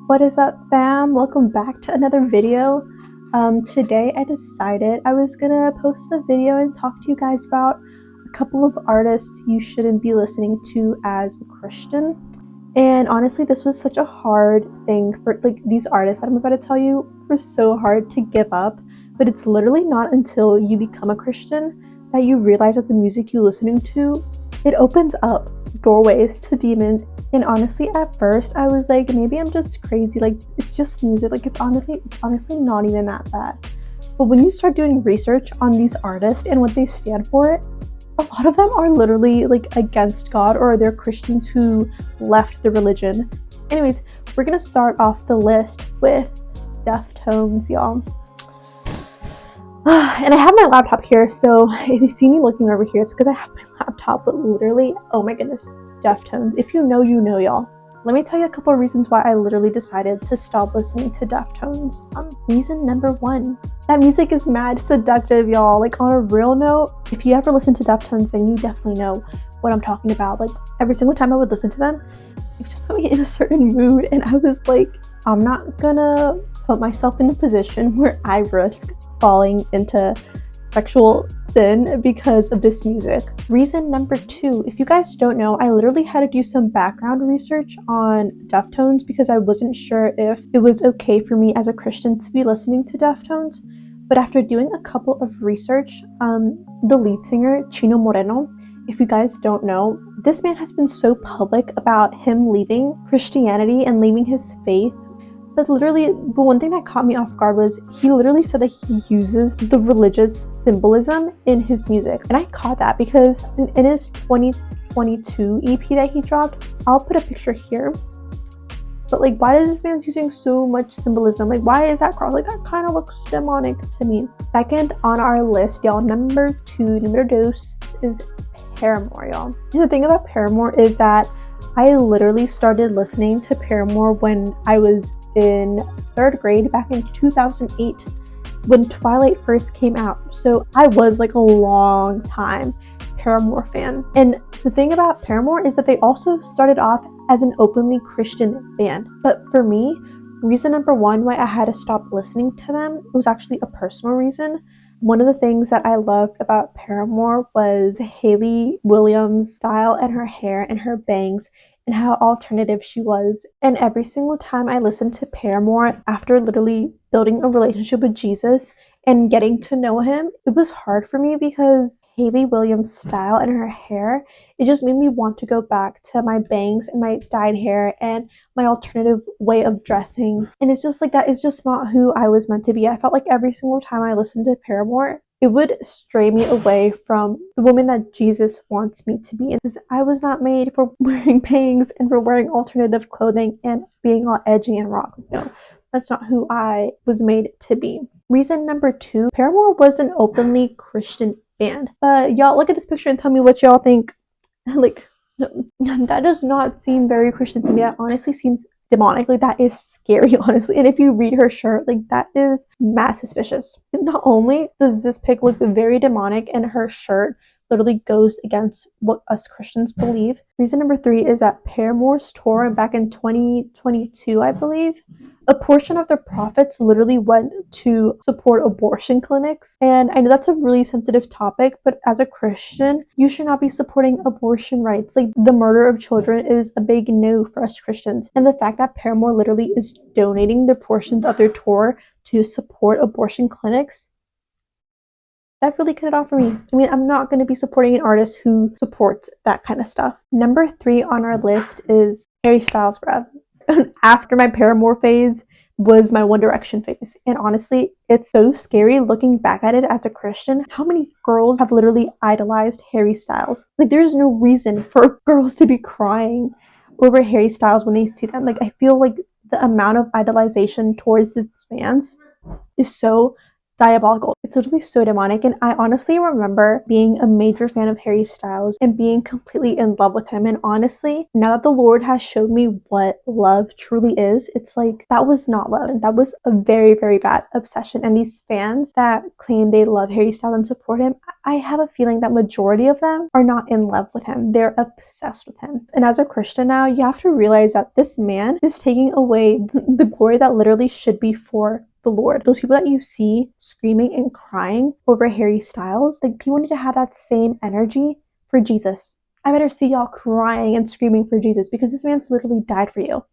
What is up, fam? Welcome back to another video. Today I decided I was gonna post a video and talk to you guys about a couple of artists you shouldn't be listening to as a Christian. And honestly, this was such a hard thing for these artists that I'm about to tell you were so hard to give up. But it's literally not until you become a Christian that you realize that the music you're listening to, it opens up doorways to demons. And honestly, at first I was like, maybe I'm just crazy, like it's just music, like it's honestly not even that bad. But when you start doing research on these artists and what they stand for, a lot of them are literally like against God, or they're Christians who left the religion. Anyways, we're gonna start off the list with Deftones, y'all. And I have my laptop here, so if you see me looking over here, it's because I have my laptop. But literally, oh my goodness, Deftones. If you know, you know, y'all. Let me tell you a couple of reasons why I literally decided to stop listening to Deftones. Reason number one, that music is mad seductive, y'all. Like, on a real note, if you ever listen to Deftones, then you definitely know what I'm talking about. Like, every single time I would listen to them, it just put me in a certain mood, and I was like, I'm not gonna put myself in a position where I risk falling into sexual sin because of this music. Reason number two, if you guys don't know, I literally had to do some background research on Deftones because I wasn't sure if it was okay for me as a Christian to be listening to Deftones. But after doing a couple of research, the lead singer, Chino Moreno, if you guys don't know, this man has been so public about him leaving Christianity and leaving his faith. But literally, the one thing that caught me off guard was he literally said that he uses the religious symbolism in his music. And I caught that because in his 2022 EP that he dropped, I'll put a picture here. But like, why is this man using so much symbolism? Like, why is that cross? Like, that kind of looks demonic to me. Second on our list, y'all, number dos, is Paramore, y'all. And the thing about Paramore is that I literally started listening to Paramore when I was in third grade back in 2008 when Twilight first came out. So I was like a long time Paramore fan. And the thing about Paramore is that they also started off as an openly Christian band. But for me, reason number one why I had to stop listening to them was actually a personal reason. One of the things that I loved about Paramore was Hayley Williams' style and her hair and her bangs, and how alternative she was. And every single time I listened to Paramore after literally building a relationship with Jesus and getting to know him, it was hard for me because Hayley Williams' style and her hair, it just made me want to go back to my bangs and my dyed hair and my alternative way of dressing. And it's just like, that is just not who I was meant to be. I felt like every single time I listened to Paramore, it would stray me away from the woman that Jesus wants me to be. Because I was not made for wearing bangs and for wearing alternative clothing and being all edgy and rock. No, that's not who I was made to be. Reason number two, Paramore was an openly Christian band. But y'all, look at this picture and tell me what y'all think. Like, that does not seem very Christian to me. That honestly seems demonic. Like, that is scary, honestly. And if you read her shirt, like, that is mad suspicious. Not only does this pic look very demonic and her shirt literally goes against what us Christians believe. Reason number three is that Paramore's tour back in 2022, I believe, a portion of their profits literally went to support abortion clinics. And I know that's a really sensitive topic, but as a Christian, you should not be supporting abortion rights. Like, the murder of children is a big no for us Christians. And the fact that Paramore literally is donating their portions of their tour to support abortion clinics, that really cut it off for me. I mean, I'm not going to be supporting an artist who supports that kind of stuff. Number three on our list is Harry Styles, bruh. After my Paramore phase was my One Direction phase. And honestly, it's so scary looking back at it as a Christian. How many girls have literally idolized Harry Styles? Like, there's no reason for girls to be crying over Harry Styles when they see them. Like, I feel like the amount of idolization towards this fans is so diabolical. It's literally so demonic. And I honestly remember being a major fan of Harry Styles and being completely in love with him. And honestly, now that the Lord has showed me what love truly is, it's like that was not love. And that was a very, very bad obsession. And these fans that claim they love Harry Styles and support him, I have a feeling that majority of them are not in love with him. They're obsessed with him. And as a Christian now, you have to realize that this man is taking away the glory that literally should be for the Lord. Those people that you see screaming and crying over Harry Styles, like people need to have that same energy for Jesus. I better see y'all crying and screaming for Jesus because this man's literally died for you.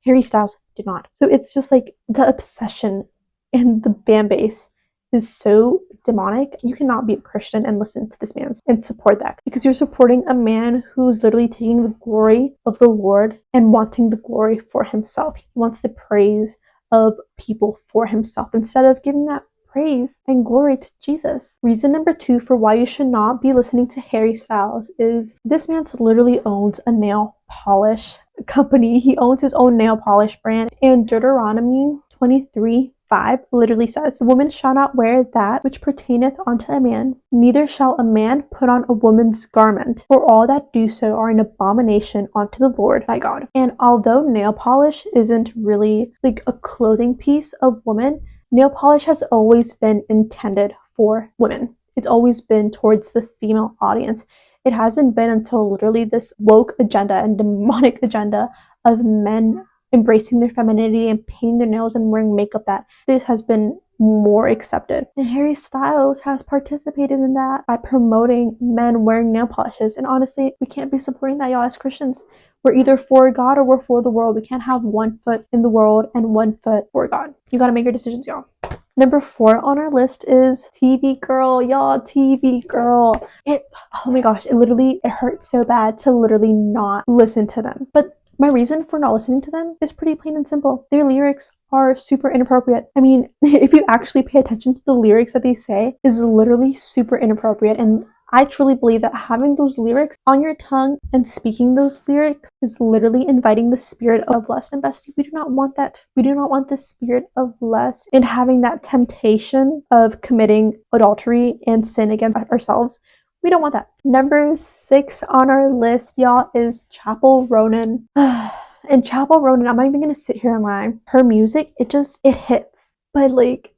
Harry Styles did not. So it's just like the obsession and the fan base is so demonic. You cannot be a Christian and listen to this man and support that because you're supporting a man who's literally taking the glory of the Lord and wanting the glory for himself. He wants the praise of people for himself instead of giving that praise and glory to Jesus. Reason number 2 for why you should not be listening to Harry Styles is this man literally owns a nail polish company. He owns his own nail polish brand, and Deuteronomy 23:5 literally says, "The woman shall not wear that which pertaineth unto a man, neither shall a man put on a woman's garment, for all that do so are an abomination unto the Lord thy God." And although nail polish isn't really like a clothing piece of women, nail polish has always been intended for women. It's always been towards the female audience. It hasn't been until literally this woke agenda and demonic agenda of men embracing their femininity and painting their nails and wearing makeup that this has been more accepted. And Harry Styles has participated in that by promoting men wearing nail polishes. And honestly, we can't be supporting that, y'all, as Christians. We're either for God or we're for the world. We can't have one foot in the world and one foot for God. You gotta make your decisions, y'all. Number 4 on our list is TV Girl, y'all. TV Girl. Oh my gosh, it hurts so bad to literally not listen to them. But my reason for not listening to them is pretty plain and simple. Their lyrics are super inappropriate. I mean, if you actually pay attention to the lyrics that they say, is literally super inappropriate. And I truly believe that having those lyrics on your tongue and speaking those lyrics is literally inviting the spirit of lust. And bestie, we do not want that. We do not want the spirit of lust and having that temptation of committing adultery and sin against ourselves. We don't want that. Number 6 on our list, y'all, is Chapel Roan. And Chapel Roan, I'm not even gonna sit here and lie. Her music, it hits. But like,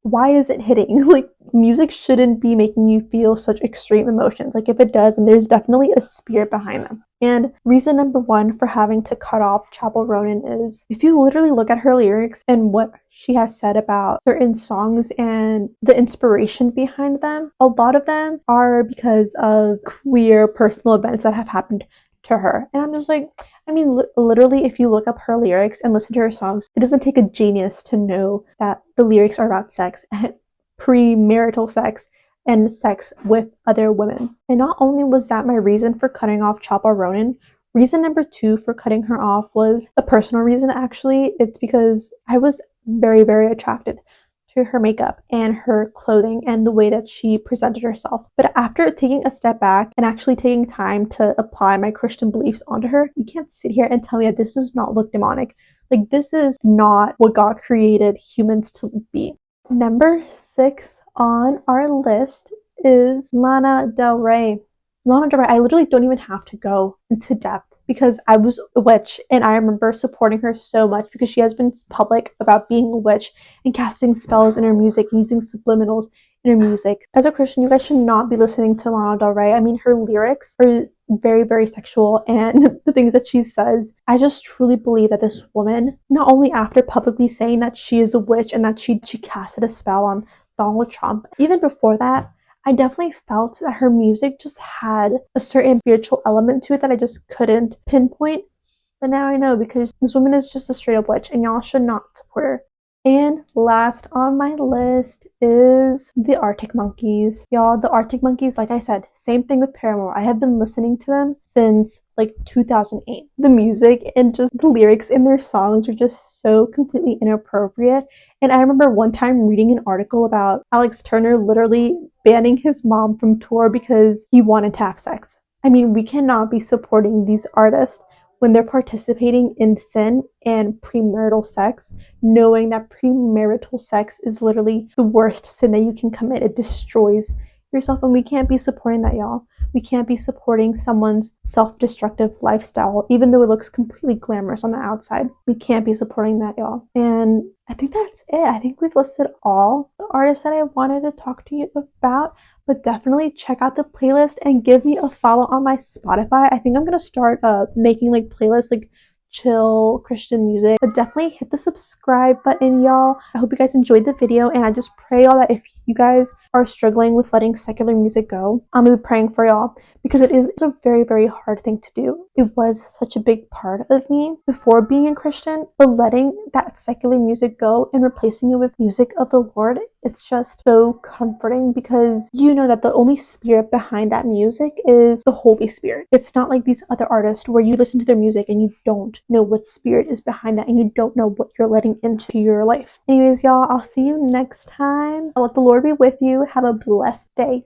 why is it hitting? Like, music shouldn't be making you feel such extreme emotions. Like, if it does, then there's definitely a spirit behind them. And reason number 1 for having to cut off Chapel Roan is if you literally look at her lyrics and what she has said about certain songs and the inspiration behind them, a lot of them are because of queer personal events that have happened to her. And I'm just like, I mean, literally, if you look up her lyrics and listen to her songs, it doesn't take a genius to know that the lyrics are about sex, premarital sex, and sex with other women. And not only was that my reason for cutting off Chapel Roan, reason number 2 for cutting her off was a personal reason, actually. It's because I was very, very attracted to her makeup and her clothing and the way that she presented herself. But after taking a step back and actually taking time to apply my Christian beliefs onto her, you can't sit here and tell me that this does not look demonic. Like, this is not what God created humans to be. Number 6 on our list is Lana Del Rey. Lana Del Rey, I literally don't even have to go into depth because I was a witch and I remember supporting her so much because she has been public about being a witch and casting spells in her music, using subliminals in her music. As a Christian, you guys should not be listening to Lana Del Rey. I mean, her lyrics are very, very sexual, and the things that she says, I just truly believe that this woman, not only after publicly saying that she is a witch and that she casted a spell on Donald Trump, even before that, I definitely felt that her music just had a certain spiritual element to it that I just couldn't pinpoint. But now I know because this woman is just a straight up witch and y'all should not support her. And last on my list is the Arctic Monkeys. Y'all, the Arctic Monkeys, like I said, same thing with Paramore. I have been listening to them since like 2008. The music and just the lyrics in their songs are just so completely inappropriate. And I remember one time reading an article about Alex Turner literally banning his mom from tour because he wanted to have sex. I mean, we cannot be supporting these artists when they're participating in sin and premarital sex, knowing that premarital sex is literally the worst sin that you can commit. It destroys yourself, and we can't be supporting that, y'all. We can't be supporting someone's self-destructive lifestyle, even though it looks completely glamorous on the outside. We can't be supporting that, y'all. And I think that's it. I think we've listed all the artists that I wanted to talk to you about, but definitely check out the playlist and give me a follow on my Spotify. I think I'm gonna start making like playlists, like chill Christian music. But definitely hit the subscribe button, y'all. I hope you guys enjoyed the video, and I just pray y'all that if you guys are struggling with letting secular music go, I'm gonna be praying for y'all, because it is a very, very hard thing to do. It was such a big part of me before being a Christian, but letting that secular music go and replacing it with music of the Lord, it's just so comforting, because you know that the only spirit behind that music is the Holy Spirit. It's not like these other artists where you listen to their music and you don't know what spirit is behind that, and you don't know what you're letting into your life. Anyways, y'all, I'll see you next time. Let the Lord be with you. Have a blessed day.